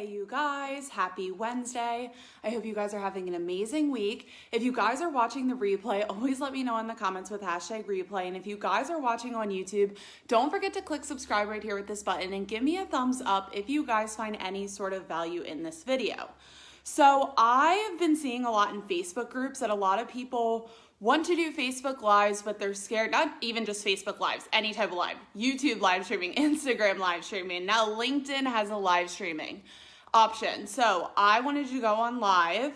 Hey you guys, happy Wednesday. I hope you guys are having an amazing week. If you guys are watching the replay, always let me know in the comments with hashtag replay. And if you guys are watching on YouTube, don't forget to click subscribe right here with this button and give me a thumbs up if you guys find any sort of value in this video. So I have been seeing a lot in Facebook groups that a lot of people want to do Facebook Lives, but they're scared, not even just Facebook Lives, any type of live, YouTube live streaming, Instagram live streaming. Now LinkedIn has a live streaming option. So I wanted to go on live,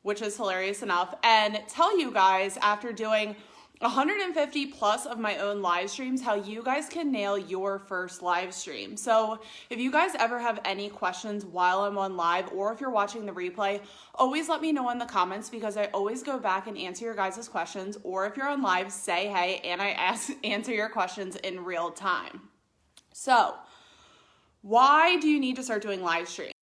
which is hilarious enough, and tell you guys after doing 150 plus of my own live streams, how you guys can nail your first live stream. So if you guys ever have any questions while I'm on live, or if you're watching the replay, always let me know in the comments because I always go back and answer your guys' questions. Or if you're on live, say hey, and I answer your questions in real time. So why do you need to start doing live stream?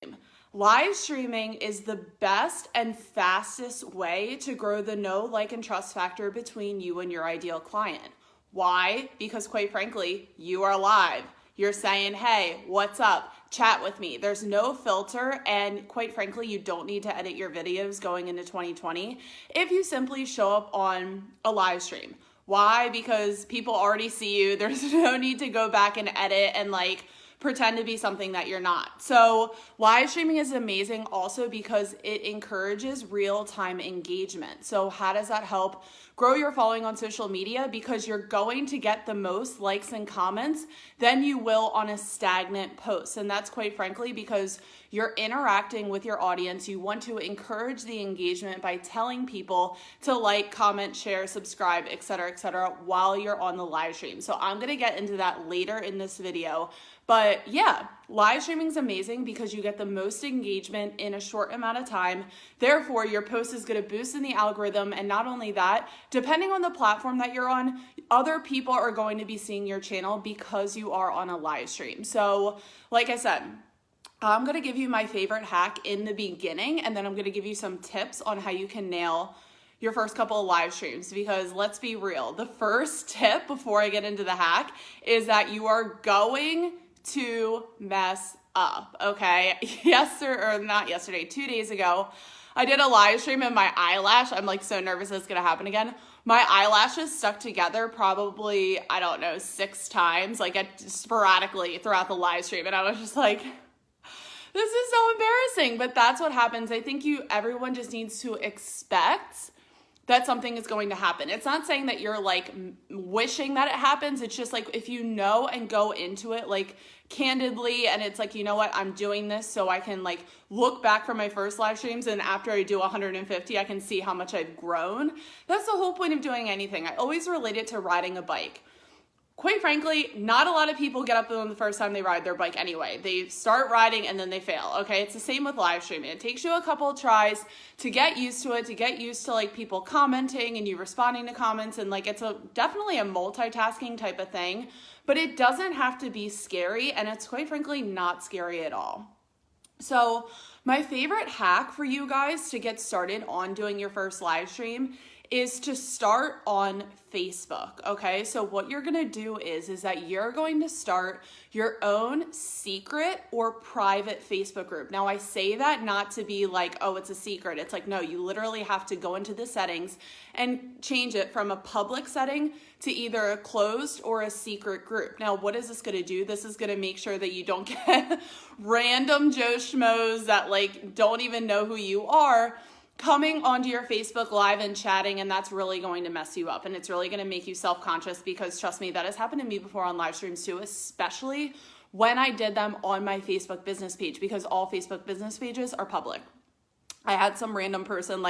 Live streaming is the best and fastest way to grow the know, like, and trust factor between you and your ideal client. Why? Because quite frankly, you are live. You're saying, hey, what's up? Chat with me. There's no filter, and quite frankly, you don't need to edit your videos going into 2020 if you simply show up on a live stream. Why? Because people already see you. There's no need to go back and edit and pretend to be something that you're not. So live streaming is amazing also because it encourages real-time engagement. So how does that help grow your following on social media? Because you're going to get the most likes and comments than you will on a stagnant post. And that's quite frankly because you're interacting with your audience. You want to encourage the engagement by telling people to like, comment, share, subscribe, etc., while you're on the live stream. So I'm gonna get into that later in this video. But yeah, live streaming is amazing because you get the most engagement in a short amount of time. Therefore, your post is going to boost in the algorithm. And not only that, depending on the platform that you're on, other people are going to be seeing your channel because you are on a live stream. So like I said, I'm going to give you my favorite hack in the beginning, and then I'm going to give you some tips on how you can nail your first couple of live streams, because let's be real. The first tip before I get into the hack is that you are going to mess up, okay? 2 days ago, I did a live stream and my eyelash, I'm so nervous it's gonna happen again. My eyelashes stuck together probably, 6 times, sporadically throughout the live stream. And I was just like, this is so embarrassing, but that's what happens. I think everyone just needs to expect that something is going to happen. It's not saying that you're wishing that it happens. It's just if you know and go into it candidly, and it's you know what, I'm doing this so I can look back from my first live streams, and after I do 150, I can see how much I've grown. That's the whole point of doing anything. I always relate it to riding a bike. Quite frankly, not a lot of people get up on the first time they ride their bike anyway. They start riding and then they fail, okay? It's the same with live streaming. It takes you a couple of tries to get used to it, to get used to people commenting and you responding to comments, and it's definitely a multitasking type of thing, but it doesn't have to be scary, and it's quite frankly not scary at all. So my favorite hack for you guys to get started on doing your first live stream is to start on Facebook, okay? So what you're gonna do is that you're going to start your own secret or private Facebook group. Now I say that not to be oh, it's a secret. It's no, you literally have to go into the settings and change it from a public setting to either a closed or a secret group. Now, what is this gonna do? This is gonna make sure that you don't get random Joe Schmoes that don't even know who you are coming onto your Facebook Live and chatting, and that's really going to mess you up, and it's really going to make you self-conscious, because trust me, that has happened to me before on live streams too, especially when I did them on my Facebook business page, because all Facebook business pages are public. I had some random person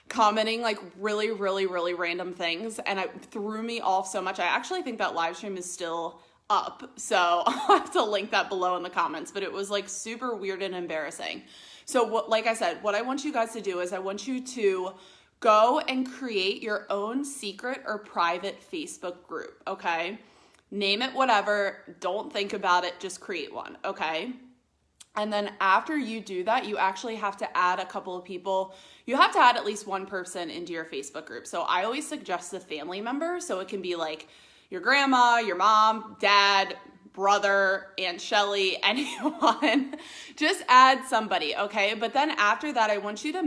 commenting really random things, and it threw me off so much. I actually think that live stream is still up, so I'll have to link that below in the comments, but it was super weird and embarrassing. So like I said, what I want you guys to do is I want you to go and create your own secret or private Facebook group, okay? Name it whatever, don't think about it, just create one, okay? And then after you do that, you actually have to add a couple of people. You have to add at least one person into your Facebook group. So I always suggest a family member, so it can be your grandma, your mom, dad, brother, Aunt Shelly, anyone. Just add somebody, okay? But then after that, I want you to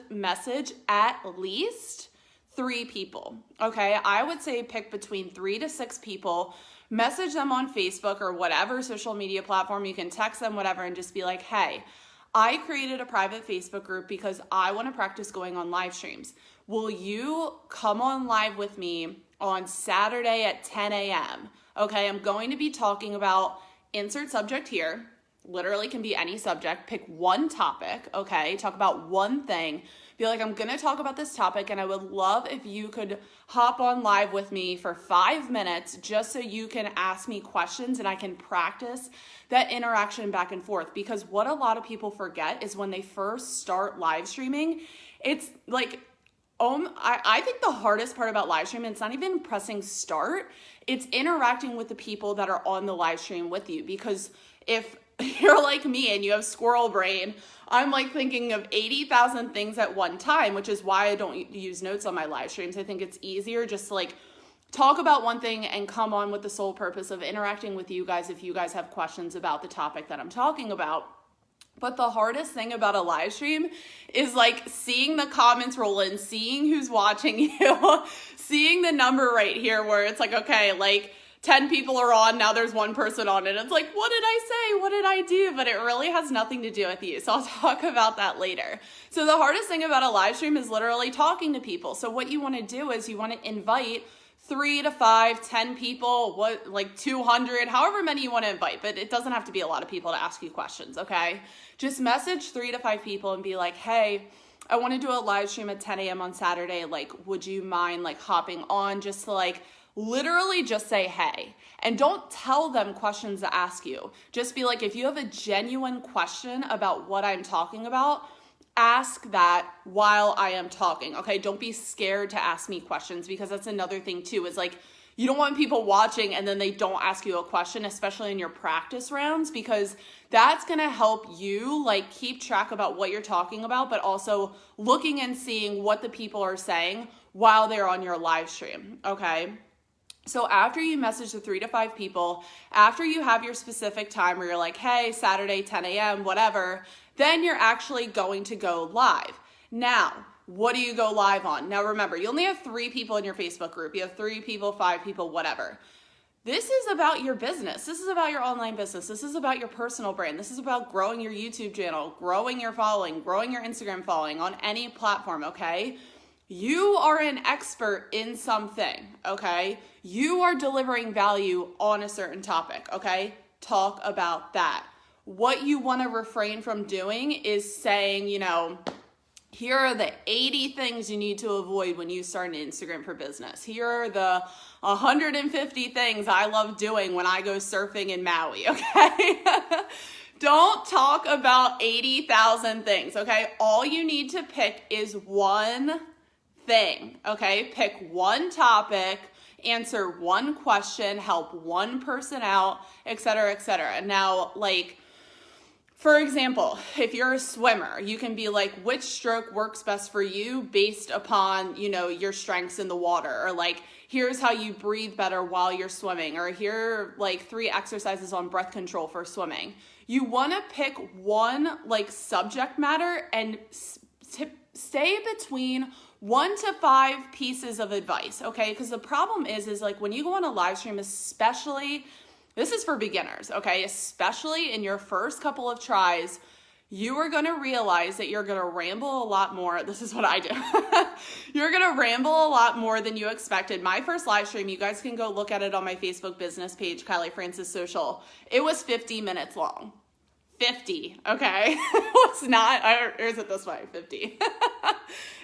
message at least 3 people, okay? I would say pick between 3 to 6 people, message them on Facebook or whatever social media platform. You can text them, whatever, and just be like, hey, I created a private Facebook group because I want to practice going on live streams. Will you come on live with me on Saturday at 10 a.m.? Okay, I'm going to be talking about insert subject here. Literally can be any subject. Pick one topic, okay? Talk about one thing. Be like, I'm going to talk about this topic, and I would love if you could hop on live with me for 5 minutes just so you can ask me questions and I can practice that interaction back and forth. Because what a lot of people forget is when they first start live streaming, it's like, I think the hardest part about live streaming, it's not even pressing start, it's interacting with the people that are on the live stream with you. Because if you're like me and you have squirrel brain, I'm like thinking of 80,000 things at one time, which is why I don't use notes on my live streams. I think it's easier just to like talk about one thing and come on with the sole purpose of interacting with you guys if you guys have questions about the topic that I'm talking about. But the hardest thing about a live stream is like seeing the comments roll in, seeing who's watching you, seeing the number right here where it's like, okay, like 10 people are on, now there's 1 person on it. It's like, what did I say? What did I do? But it really has nothing to do with you. So I'll talk about that later. So the hardest thing about a live stream is literally talking to people. So what you want to do is you want to invite 3 to 5, 10 people, like 200, however many you want to invite, but it doesn't have to be a lot of people to ask you questions, okay? Just message 3 to 5 people and be like, hey, I want to do a live stream at 10 a.m. on Saturday. Like, would you mind like hopping on just to like literally just say hey, and don't tell them questions to ask you. Just be like, if you have a genuine question about what I'm talking about, ask that while I am talking, okay? Don't be scared to ask me questions, because that's another thing too, is like, you don't want people watching and then they don't ask you a question, especially in your practice rounds, because that's gonna help you like keep track about what you're talking about, but also looking and seeing what the people are saying while they're on your live stream, okay? So after you message the 3 to 5 people, after you have your specific time where you're like, hey, Saturday, 10 a.m., whatever, then you're actually going to go live. Now, what do you go live on? Now remember, you only have 3 people in your Facebook group. You have 3 people, 5 people, whatever. This is about your business. This is about your online business. This is about your personal brand. This is about growing your YouTube channel, growing your following, growing your Instagram following on any platform, okay? You are an expert in something, okay? You are delivering value on a certain topic, okay? Talk about that. What you want to refrain from doing is saying, you know, here are the 80 things you need to avoid when you start an Instagram for business. Here are the 150 things I love doing when I go surfing in Maui, okay? Don't talk about 80,000 things, okay? All you need to pick is one thing, okay? Pick one topic, answer one question, help one person out, etc., etc. Now, like, for example, if you're a swimmer, you can be like, which stroke works best for you based upon, you know, your strengths in the water, or like, here's how you breathe better while you're swimming, or here are like 3 exercises on breath control for swimming. You want to pick one like subject matter and stay between 1 to 5 pieces of advice, okay? Because the problem is like when you go on a live stream, especially, this is for beginners, okay? Especially in your first couple of tries, you are gonna realize that you're gonna ramble a lot more. This is what I do. You're gonna ramble a lot more than you expected. My first live stream, you guys can go look at it on my Facebook business page, Kylie Francis Social. It was 50 minutes long. 50, okay? It was not, or is it this way? 50.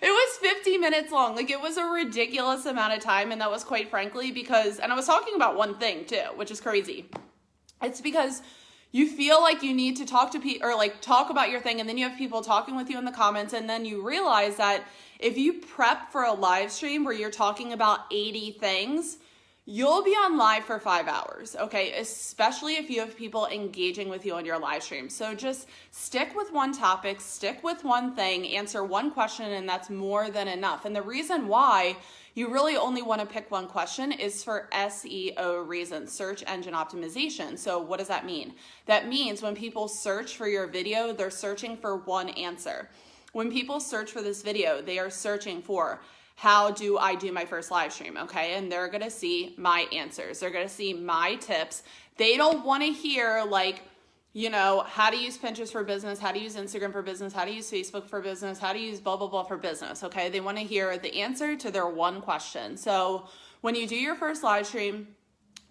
It was 50 minutes long. Like, it was a ridiculous amount of time, and that was quite frankly because, and I was talking about one thing too, which is crazy. It's because you feel like you need to talk to people, or like talk about your thing, and then you have people talking with you in the comments, and then you realize that if you prep for a live stream where you're talking about 80 things, you'll be on live for 5 hours, okay? Especially if you have people engaging with you on your live stream. So just stick with one topic, stick with one thing, answer one question, and that's more than enough. And the reason why you really only want to pick one question is for SEO reasons, search engine optimization. So what does that mean? That means when people search for your video, they're searching for one answer. When people search for this video, they are searching for how do I do my first live stream, okay? And they're gonna see my answers. They're gonna see my tips. They don't wanna hear like, you know, how to use Pinterest for business, how to use Instagram for business, how to use Facebook for business, how to use blah, blah, blah for business, okay? They wanna hear the answer to their one question. So when you do your first live stream,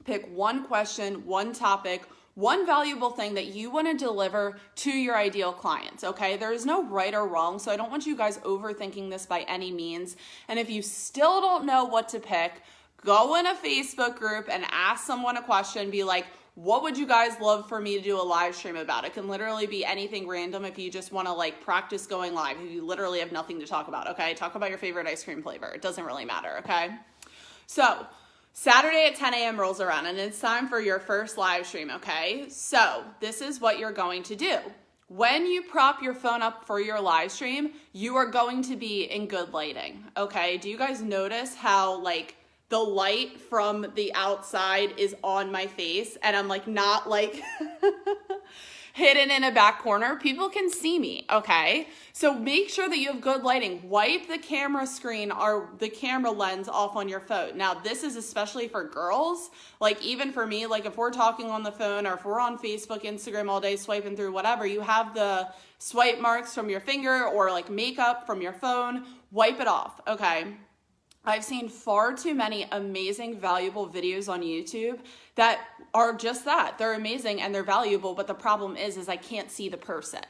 pick one question, one topic, one valuable thing that you want to deliver to your ideal clients, okay? There is no right or wrong, so I don't want you guys overthinking this by any means. And if you still don't know what to pick, go in a Facebook group and ask someone a question. Be like, what would you guys love for me to do a live stream about? It can literally be anything random if you just want to like practice going live, if you literally have nothing to talk about, okay? Talk about your favorite ice cream flavor. It doesn't really matter, okay? So Saturday at 10 a.m. rolls around and it's time for your first live stream, okay? So this is what you're going to do. When you prop your phone up for your live stream, you are going to be in good lighting, okay? Do you guys notice how like the light from the outside is on my face and I'm like not like hidden in a back corner? People can see me, okay? So make sure that you have good lighting. Wipe the camera screen or the camera lens off on your phone. Now, this is especially for girls. Like even for me, like if we're talking on the phone or if we're on Facebook, Instagram all day, swiping through whatever, you have the swipe marks from your finger or like makeup from your phone, wipe it off, okay? I've seen far too many amazing, valuable videos on YouTube that are just that. They're amazing and they're valuable, but the problem is I can't see the person.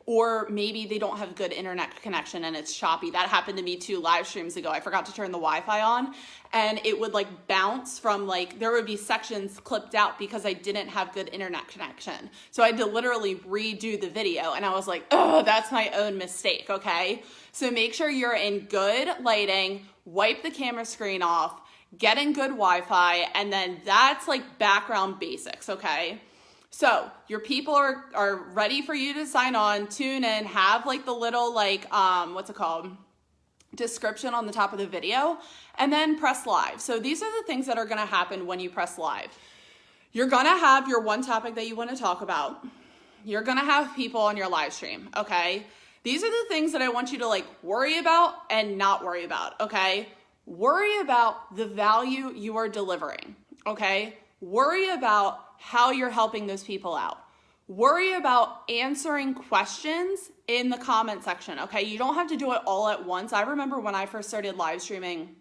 Or maybe they don't have good internet connection and it's choppy. That happened to me 2 live streams ago. I forgot to turn the Wi-Fi on and it would like bounce from like, there would be sections clipped out because I didn't have good internet connection. So I had to literally redo the video and I was like, oh, that's my own mistake, okay? So make sure you're in good lighting, wipe the camera screen off, get in good Wi-Fi, and then that's like background basics, okay? So your people are ready for you to sign on, tune in, have like the little like, what's it called? Description on the top of the video, and then press live. So these are the things that are gonna happen when you press live. You're gonna have your one topic that you wanna talk about. You're gonna have people on your live stream, okay? These are the things that I want you to like worry about and not worry about, okay? Worry about the value you are delivering, okay? Worry about how you're helping those people out. Worry about answering questions in the comment section, okay? You don't have to do it all at once. I remember when I first started live streaming,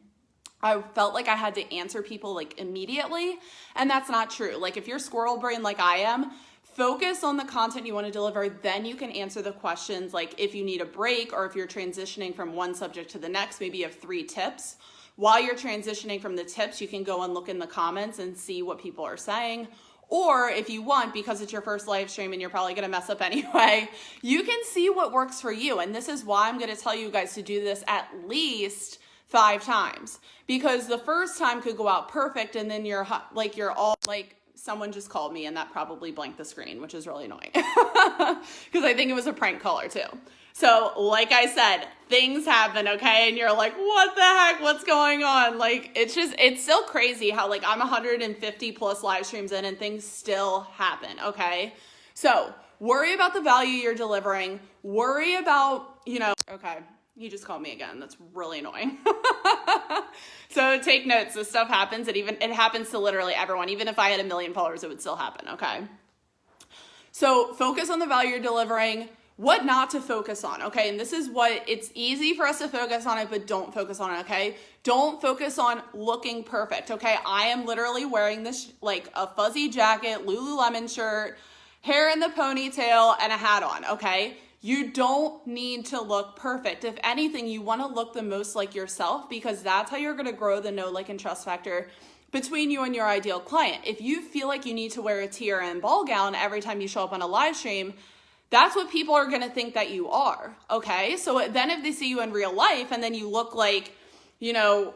I felt like I had to answer people like immediately, and that's not true. Like if you're squirrel brain like I am, focus on the content you want to deliver, then you can answer the questions like if you need a break or if you're transitioning from one subject to the next, maybe you have 3 tips. While you're transitioning from the tips, you can go and look in the comments and see what people are saying. Or if you want, because it's your first live stream and you're probably gonna mess up anyway, you can see what works for you. And this is why I'm gonna tell you guys to do this at least 5 times. Because the first time could go out perfect and then you're all like, someone just called me and that probably blanked the screen, which is really annoying. Because I think it was a prank caller too. So like I said, things happen, okay? And you're like, what the heck? What's going on? Like, it's still crazy how like I'm 150 plus live streams in and things still happen, okay? So worry about the value you're delivering. Worry about, okay, he just called me again. That's really annoying. So take notes. This stuff happens. It happens to literally everyone. Even if I had 1 million followers, it would still happen, okay? So focus on the value you're delivering. What not to focus on, okay? And this is what, it's easy for us to focus on it, but don't focus on it, okay? Don't focus on looking perfect, okay? I am literally wearing this, like a fuzzy jacket, Lululemon shirt, hair in the ponytail, and a hat on, okay? You don't need to look perfect. If anything, you wanna look the most like yourself because that's how you're gonna grow the know, like, and trust factor between you and your ideal client. If you feel like you need to wear a tiara and ball gown every time you show up on a live stream, that's what people are gonna think that you are, okay? So then if they see you in real life and then you look like, sweatpants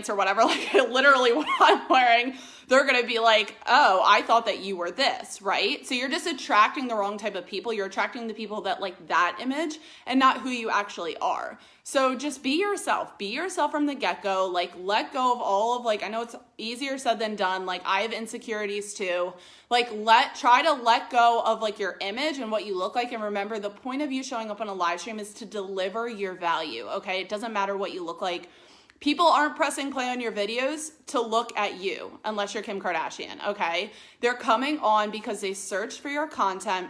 or whatever, like literally what I'm wearing, they're going to be like, oh, I thought that you were this, right? So you're just attracting the wrong type of people. You're attracting the people that like that image and not who you actually are. So just be yourself. Be yourself from the get-go. Like, let go of all of, like, I know it's easier said than done. Like, I have insecurities too. Like, try to let go of like your image and what you look like. And remember, the point of you showing up on a live stream is to deliver your value, okay? It doesn't matter what you look like. People aren't pressing play on your videos to look at you unless you're Kim Kardashian, okay? They're coming on because they searched for your content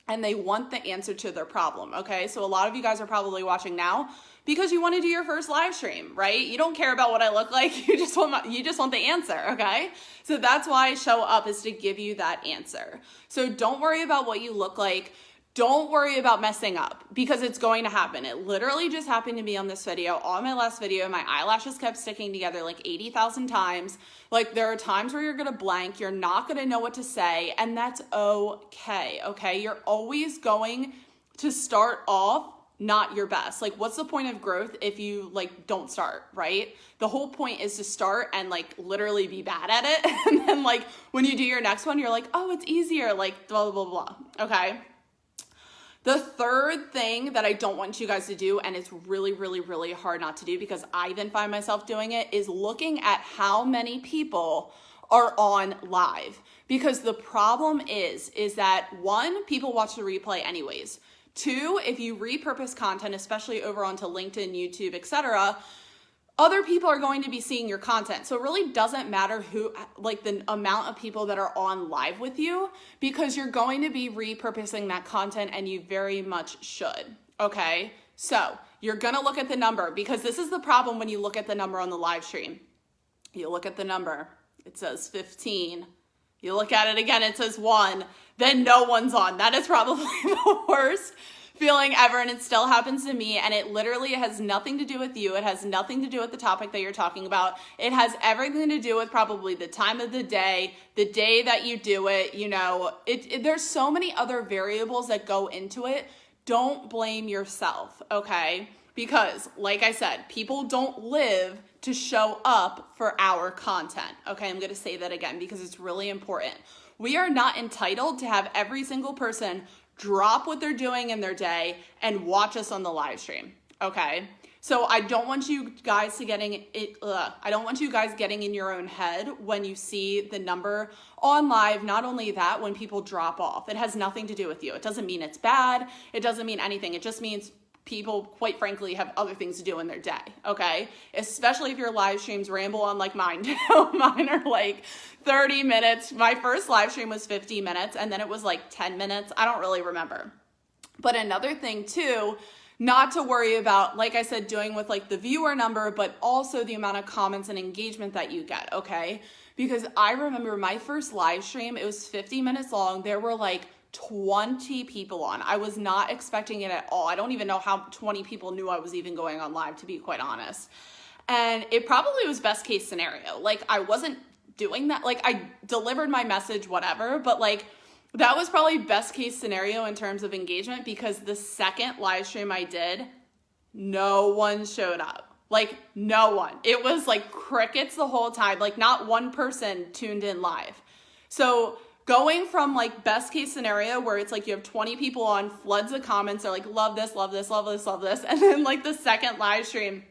and they want the answer to their problem, okay? So a lot of you guys are probably watching now because you want to do your first live stream, right? You don't care about what I look like. You just want the answer, okay? So that's why I show up, is to give you that answer. So don't worry about what you look like. Don't worry about messing up, because it's going to happen. It literally just happened to me on this video. On my last video, my eyelashes kept sticking together like 80,000 times. Like, there are times where you're gonna blank, you're not gonna know what to say, and that's okay, okay? You're always going to start off not your best. Like, what's the point of growth if you like don't start, right? The whole point is to start and like literally be bad at it. And then like when you do your next one, you're like, oh, it's easier, like blah, blah, blah, okay? The third thing that I don't want you guys to do, and it's really, really, really hard not to do because I even find myself doing it, is looking at how many people are on live. Because the problem is that one, people watch the replay anyways. Two, if you repurpose content, especially over onto LinkedIn, YouTube, etc., other people are going to be seeing your content. So it really doesn't matter who, like the amount of people that are on live with you, because you're going to be repurposing that content, and you very much should, okay? So you're gonna look at the number, because this is the problem when you look at the number on the live stream. You look at the number, it says 15. You look at it again, it says 1, then no one's on. That is probably the worst feeling ever, and it still happens to me, and it literally has nothing to do with you. It has nothing to do with the topic that you're talking about. It has everything to do with probably the time of the day that you do it, you know. There's so many other variables that go into it. Don't blame yourself, okay? Because, like I said, people don't live to show up for our content, okay? I'm gonna say that again because it's really important. We are not entitled to have every single person drop what they're doing in their day and watch us on the live stream, okay? So I don't want you guys to I don't want you guys getting in your own head when you see the number on live. Not only that, when people drop off, it has nothing to do with you. It doesn't mean it's bad. It doesn't mean anything. It just means people, quite frankly, have other things to do in their day, okay? Especially if your live streams ramble on like mine do. Mine are like 30 minutes. My first live stream was 50 minutes, and then it was like 10 minutes. I don't really remember. But another thing too, not to worry about, like I said, doing with like the viewer number, but also the amount of comments and engagement that you get, okay? Because I remember my first live stream, it was 50 minutes long. There were like 20 people on. I was not expecting it at all. I don't even know how 20 people knew I was even going on live, to be quite honest. And it probably was best case scenario. Like, I wasn't doing that. Like, I delivered my message, whatever, but like, that was probably best case scenario in terms of engagement, because the second live stream I did, no one showed up. Like, no one. It was like crickets the whole time. Like, not one person tuned in live. So going from like best case scenario where it's like you have 20 people on, floods of comments, they're like, love this, love this, love this, love this. And then like the second live stream,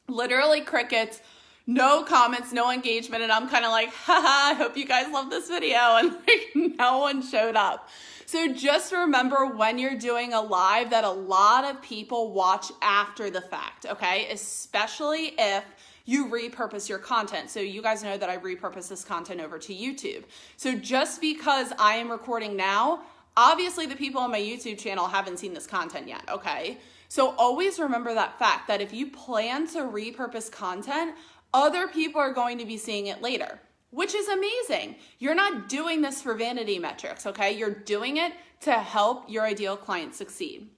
literally crickets, no comments, no engagement. And I'm kind of like, haha, I hope you guys love this video. And like no one showed up. So just remember when you're doing a live that a lot of people watch after the fact, okay? Especially if you repurpose your content. So you guys know that I repurpose this content over to YouTube. So just because I am recording now, obviously the people on my YouTube channel haven't seen this content yet, okay? So always remember that fact, that if you plan to repurpose content, other people are going to be seeing it later, which is amazing. You're not doing this for vanity metrics, okay? You're doing it to help your ideal client succeed.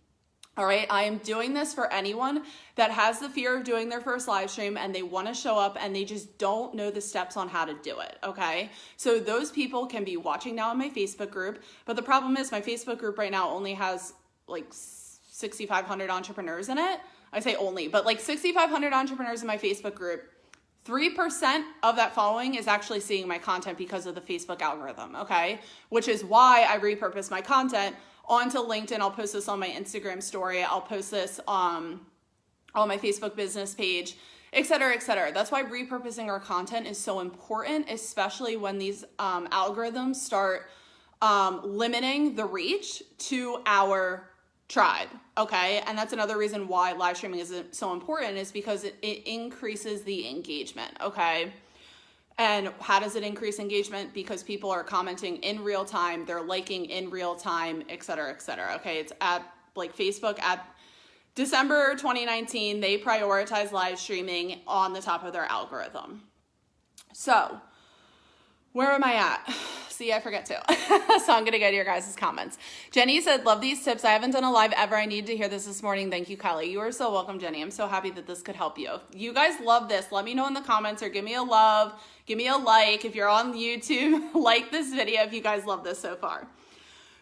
All right, I am doing this for anyone that has the fear of doing their first live stream and they want to show up and they just don't know the steps on how to do it, okay? So those people can be watching now in my Facebook group, but the problem is my Facebook group right now only has like 6,500 entrepreneurs in it. I say only, but like 6,500 entrepreneurs in my Facebook group. 3% of that following is actually seeing my content because of the Facebook algorithm, okay? Which is why I repurpose my content onto LinkedIn. I'll post this on my Instagram story. I'll post this on my Facebook business page, et cetera, et cetera. That's why repurposing our content is so important, especially when these algorithms start limiting the reach to our tribe, okay? And that's another reason why live streaming is so important, is because it increases the engagement, okay? And how does it increase engagement? Because people are commenting in real time, they're liking in real time, et cetera, okay? It's at, like, Facebook at December 2019, they prioritize live streaming on the top of their algorithm. So, where am I at? See, I forget to. So I'm going to go to your guys' comments. Jenny said, love these tips. I haven't done a live ever. I need to hear this morning. Thank you, Kylie. You are so welcome, Jenny. I'm so happy that this could help you. If you guys love this, let me know in the comments, or give me a love, give me a like. If you're on YouTube, like this video if you guys love this so far.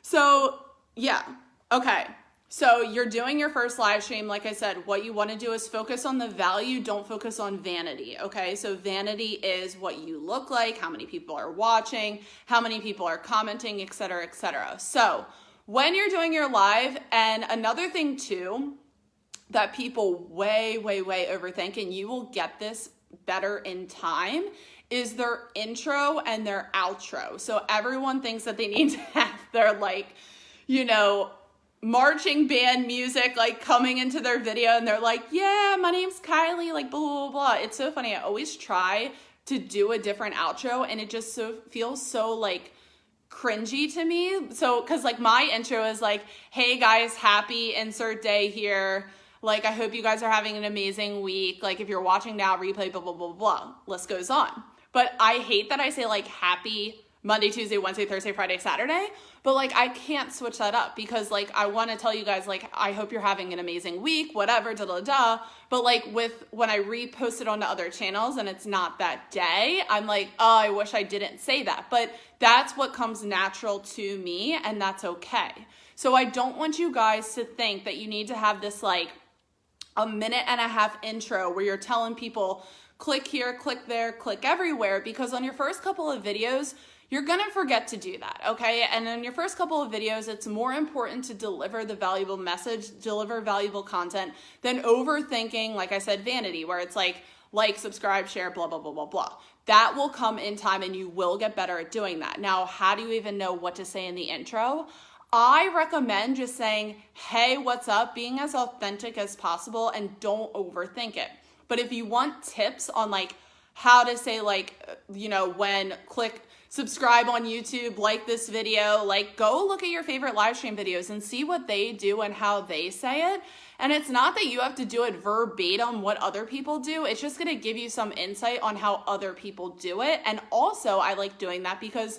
So, yeah. Okay. So you're doing your first live stream. Like I said, what you want to do is focus on the value. Don't focus on vanity. Okay. So vanity is what you look like, how many people are watching, how many people are commenting, et cetera, et cetera. So when you're doing your live, and another thing too, that people way overthink, and you will get this better in time, is their intro and their outro. So everyone thinks that they need to have their, like, you know, marching band music like coming into their video, and they're like, yeah, my name's Kylie, like blah, blah, blah. It's so funny. I always try to do a different outro, and it just feels so like cringy to me. So, cause like my intro is like, hey guys, happy insert day here. Like, I hope you guys are having an amazing week. Like, if you're watching now, replay, blah, blah, blah, blah. List goes on. But I hate that I say like happy Monday, Tuesday, Wednesday, Thursday, Friday, Saturday. But like, I can't switch that up, because like, I want to tell you guys, like, I hope you're having an amazing week, whatever, da da da. But like when I repost it onto other channels and it's not that day, I'm like, oh, I wish I didn't say that. But that's what comes natural to me, and that's okay. So I don't want you guys to think that you need to have this like a 1.5-minute intro where you're telling people, click here, click there, click everywhere, because on your first couple of videos, you're gonna forget to do that, okay? And in your first couple of videos, it's more important to deliver the valuable message, deliver valuable content, than overthinking, like I said, vanity, where it's like, subscribe, share, blah, blah, blah, blah, blah. That will come in time, and you will get better at doing that. Now, how do you even know what to say in the intro? I recommend just saying, hey, what's up? Being as authentic as possible, and don't overthink it. But if you want tips on like how to say, like, you know, when click subscribe on YouTube, like this video, like go look at your favorite live stream videos and see what they do and how they say it. And it's not that you have to do it verbatim what other people do. It's just going to give you some insight on how other people do it. And also I like doing that because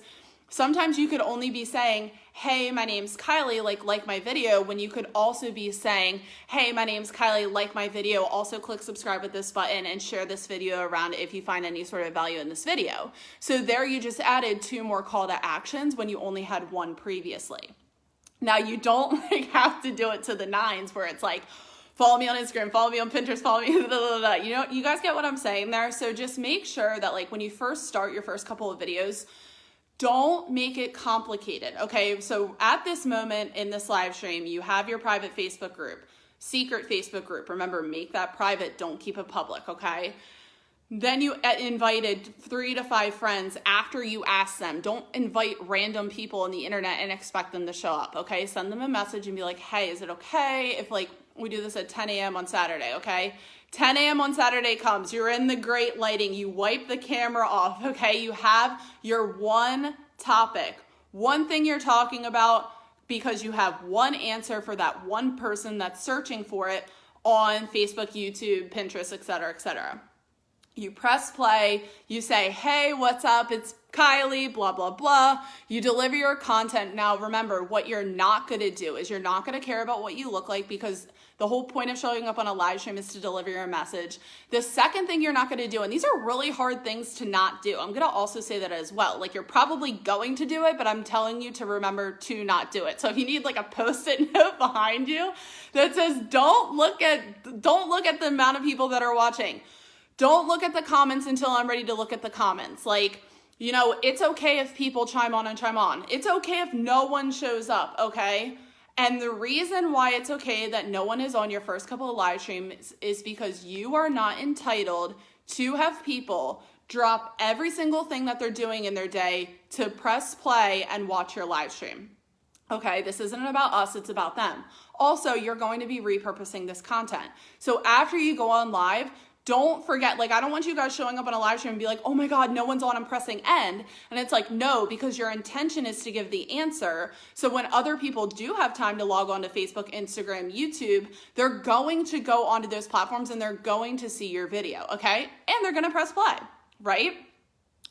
sometimes you could only be saying, hey, my name's Kylie, like my video, when you could also be saying, hey, my name's Kylie, like my video, also click subscribe with this button and share this video around if you find any sort of value in this video. So there you just added 2 more call to actions when you only had 1 previously. Now you don't like have to do it to the 9s where it's like, follow me on Instagram, follow me on Pinterest, follow me, blah, blah, blah. You know, you guys get what I'm saying there? So just make sure that like when you first start your first couple of videos, don't make it complicated, okay? So at this moment in this live stream, you have your private Facebook group, secret Facebook group. Remember, make that private, don't keep it public, okay? Then you invited 3 to 5 friends after you ask them. Don't invite random people on the internet and expect them to show up, okay? Send them a message and be like, hey, is it okay if like we do this at 10 a.m. on Saturday, okay? 10 a.m. on Saturday comes, you're in the great lighting, you wipe the camera off, okay? You have your one topic, one thing you're talking about, because you have one answer for that one person that's searching for it on Facebook, YouTube, Pinterest, et cetera, et cetera. You press play, you say, hey, what's up? It's Kylie, blah, blah, blah. You deliver your content. Now, remember, what you're not going to do is you're not going to care about what you look like, because the whole point of showing up on a live stream is to deliver your message. The second thing you're not going to do, and these are really hard things to not do. I'm going to also say that as well. Like, you're probably going to do it, but I'm telling you to remember to not do it. So if you need like a Post-it note behind you that says, don't look at the amount of people that are watching. Don't look at the comments until I'm ready to look at the comments. Like, you know, it's okay if people chime on and chime on. It's okay if no one shows up, okay? And the reason why it's okay that no one is on your first couple of live streams is because you are not entitled to have people drop every single thing that they're doing in their day to press play and watch your live stream. Okay, this isn't about us, it's about them. Also, you're going to be repurposing this content. So after you go on live, don't forget, like, I don't want you guys showing up on a live stream and be like, oh my God, no one's on, I'm pressing end. And it's like, no, because your intention is to give the answer. So when other people do have time to log on to Facebook, Instagram, YouTube, they're going to go onto those platforms and they're going to see your video, okay? And they're gonna press play, right?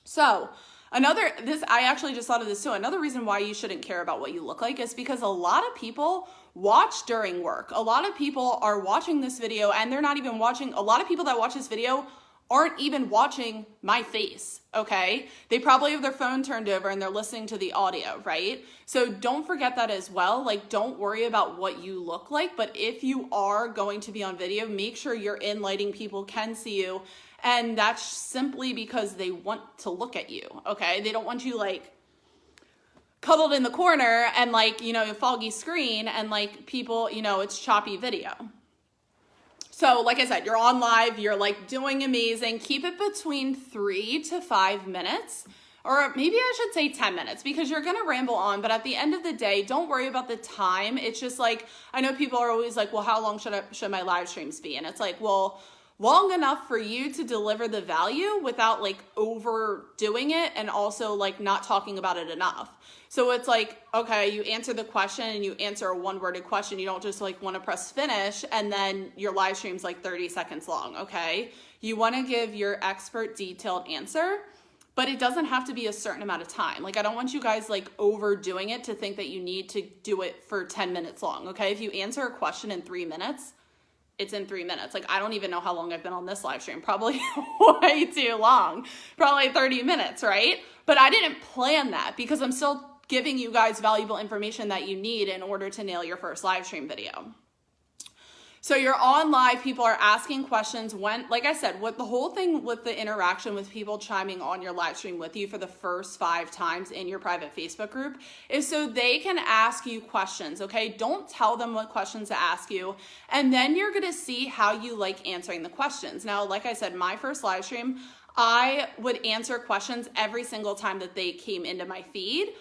So I actually just thought of this too. Another reason why you shouldn't care about what you look like is because a lot of people watch during work. A lot of people are watching this video and they're not even watching. A lot of people that watch this video aren't even watching my face, okay? They probably have their phone turned over and they're listening to the audio, right? So don't forget that as well. Like, don't worry about what you look like, but if you are going to be on video, make sure you're in lighting people can see you. And that's simply because they want to look at you, okay? They don't want you like cuddled in the corner and like, you know, a foggy screen and like people, you know, it's choppy video. So like I said, you're on live, you're like doing amazing. Keep it between 3 to 5 minutes, or maybe I should say 10 minutes because you're gonna ramble on, but at the end of the day, don't worry about the time. It's just like, I know people are always like, well, how long should my live streams be? And it's like, well, long enough for you to deliver the value without like overdoing it and also like not talking about it enough. So it's like, okay, you answer the question and you answer a one-worded question. You don't just like want to press finish and then your live stream's like 30 seconds long, okay? You want to give your expert detailed answer, but it doesn't have to be a certain amount of time. Like, I don't want you guys like overdoing it to think that you need to do it for 10 minutes long, okay? If you answer a question in 3 minutes, it's in 3 minutes. Like, I don't even know how long I've been on this live stream. Probably way too long. Probably 30 minutes, right? But I didn't plan that because I'm still giving you guys valuable information that you need in order to nail your first live stream video. So you're on live, people are asking questions when, like I said, what the whole thing with the interaction with people chiming on your live stream with you for the first 5 times in your private Facebook group is so they can ask you questions, okay? Don't tell them what questions to ask you, and then you're gonna see how you like answering the questions. Now, like I said, my first live stream, I would answer questions every single time that they came into my feed,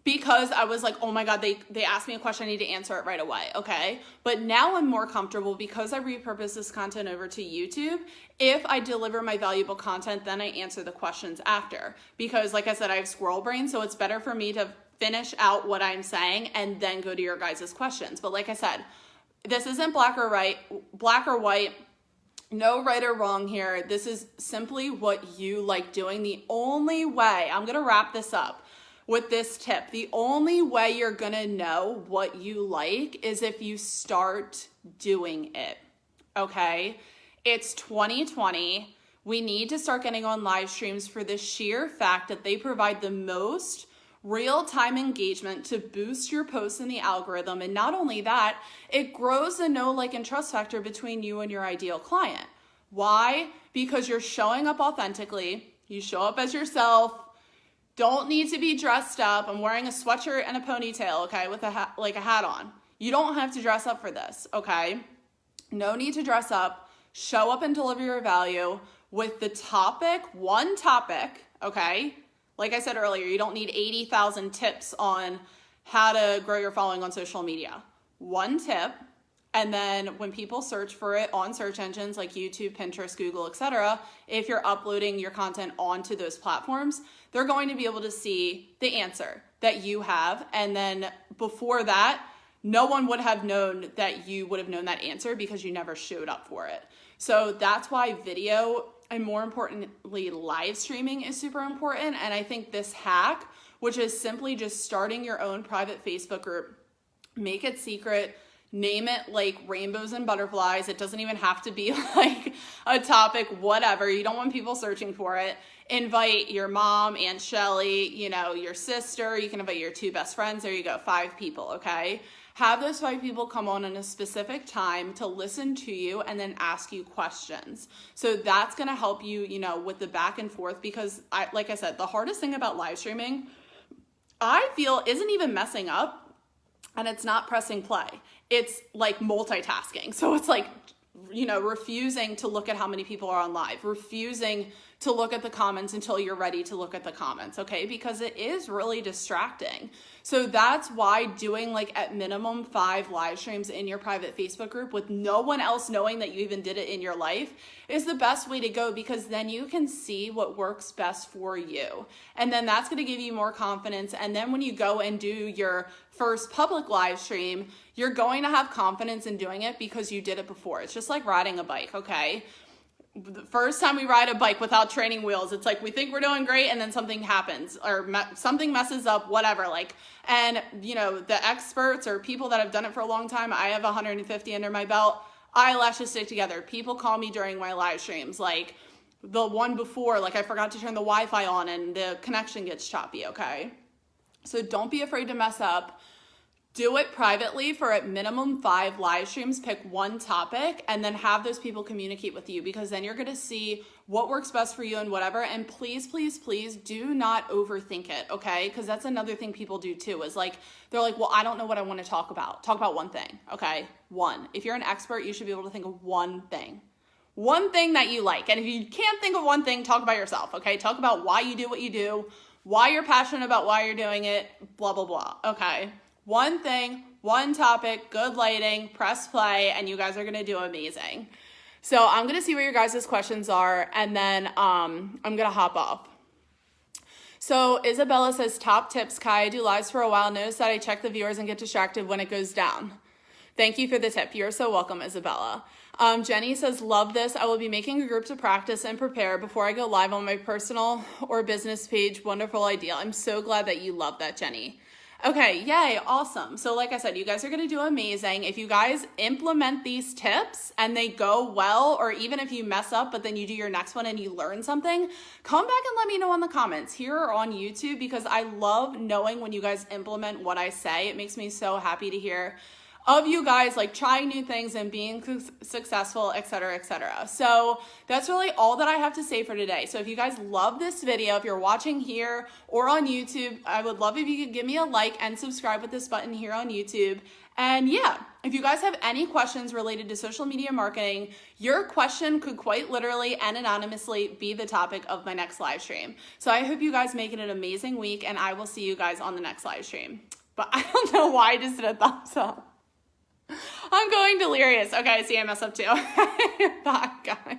because I was like, oh my God, they asked me a question, I need to answer it right away, okay? But now I'm more comfortable because I repurpose this content over to YouTube. If I deliver my valuable content, then I answer the questions after. Because like I said, I have squirrel brain, so it's better for me to finish out what I'm saying and then go to your guys' questions. But like I said, this isn't black or white. No right or wrong here. This is simply what you like doing. The only way, I'm gonna wrap this up with this tip, the only way you're gonna know what you like is if you start doing it, okay? It's 2020. We need to start getting on live streams for the sheer fact that they provide the most real-time engagement to boost your posts in the algorithm. And not only that, it grows the know, like, and trust factor between you and your ideal client. Why? Because you're showing up authentically. You show up as yourself. Don't need to be dressed up. I'm wearing a sweatshirt and a ponytail, okay, with a hat on. You don't have to dress up for this, okay? No need to dress up. Show up and deliver your value with the topic, one topic, okay? Like I said earlier, you don't need 80,000 tips on how to grow your following on social media. One tip, and then when people search for it on search engines like YouTube, Pinterest, Google, etc., if you're uploading your content onto those platforms, they're going to be able to see the answer that you have. And then before that, no one would have known that you would have known that answer because you never showed up for it. So that's why video, and more importantly, live streaming is super important. And I think this hack, which is simply just starting your own private Facebook group, make it secret, name it like rainbows and butterflies. It doesn't even have to be like a topic, whatever. You don't want people searching for it. Invite your mom, Aunt Shelly, you know, your sister. You can invite your 2 best friends. There you go, 5 people, okay? Have those 5 people come on in a specific time to listen to you and then ask you questions. So that's going to help you, you know, with the back and forth, because like I said, the hardest thing about live streaming, I feel, isn't even messing up, and it's not pressing play. It's like multitasking. So it's like, you know, refusing to look at how many people are on live, refusing to look at the comments until you're ready to look at the comments, okay? Because it is really distracting. So that's why doing like at minimum 5 live streams in your private Facebook group with no one else knowing that you even did it in your life is the best way to go, because then you can see what works best for you. And then that's going to give you more confidence. And then when you go and do your first public live stream, you're going to have confidence in doing it because you did it before. It's just like riding a bike, okay? The first time we ride a bike without training wheels, it's like we think we're doing great and then something happens or something messes up, whatever. Like, and you know, the experts or people that have done it for a long time, I have 150 under my belt, eyelashes stick together. People call me during my live streams, like the one before, like I forgot to turn the Wi-Fi on and the connection gets choppy, okay? So don't be afraid to mess up. Do it privately for at minimum 5 live streams, pick one topic, and then have those people communicate with you, because then you're going to see what works best for you and whatever. And please, please, please do not overthink it, okay? Because that's another thing people do too, is like, they're like, well, I don't know what I want to talk about. Talk about one thing, okay? One. If you're an expert, you should be able to think of one thing. One thing that you like. And if you can't think of one thing, talk about yourself, okay? Talk about why you do what you do, why you're passionate about why you're doing it, blah, blah, blah, okay? One thing, one topic, good lighting, press play, and you guys are going to do amazing. So I'm going to see what your guys' questions are, and then I'm going to hop off. So Isabella says, top tips, Kai. I do lives for a while. Notice that I check the viewers and get distracted when it goes down. Thank you for the tip. You're so welcome, Isabella. Jenny says, love this. I will be making a group to practice and prepare before I go live on my personal or business page. Wonderful idea. I'm so glad that you love that, Jenny. Okay, yay, awesome. So like I said, you guys are gonna do amazing. If you guys implement these tips and they go well, or even if you mess up, but then you do your next one and you learn something, come back and let me know in the comments here or on YouTube, because I love knowing when you guys implement what I say. It makes me so happy to hear of you guys like trying new things and being successful, etc., etc. So that's really all that I have to say for today. So if you guys love this video, if you're watching here or on YouTube, I would love if you could give me a like and subscribe with this button here on YouTube. And yeah, if you guys have any questions related to social media marketing, your question could quite literally and anonymously be the topic of my next live stream. So I hope you guys make it an amazing week, and I will see you guys on the next live stream. But I don't know why I just did a thumbs up. I'm going delirious. Okay, see, I messed up too. Bye, guys.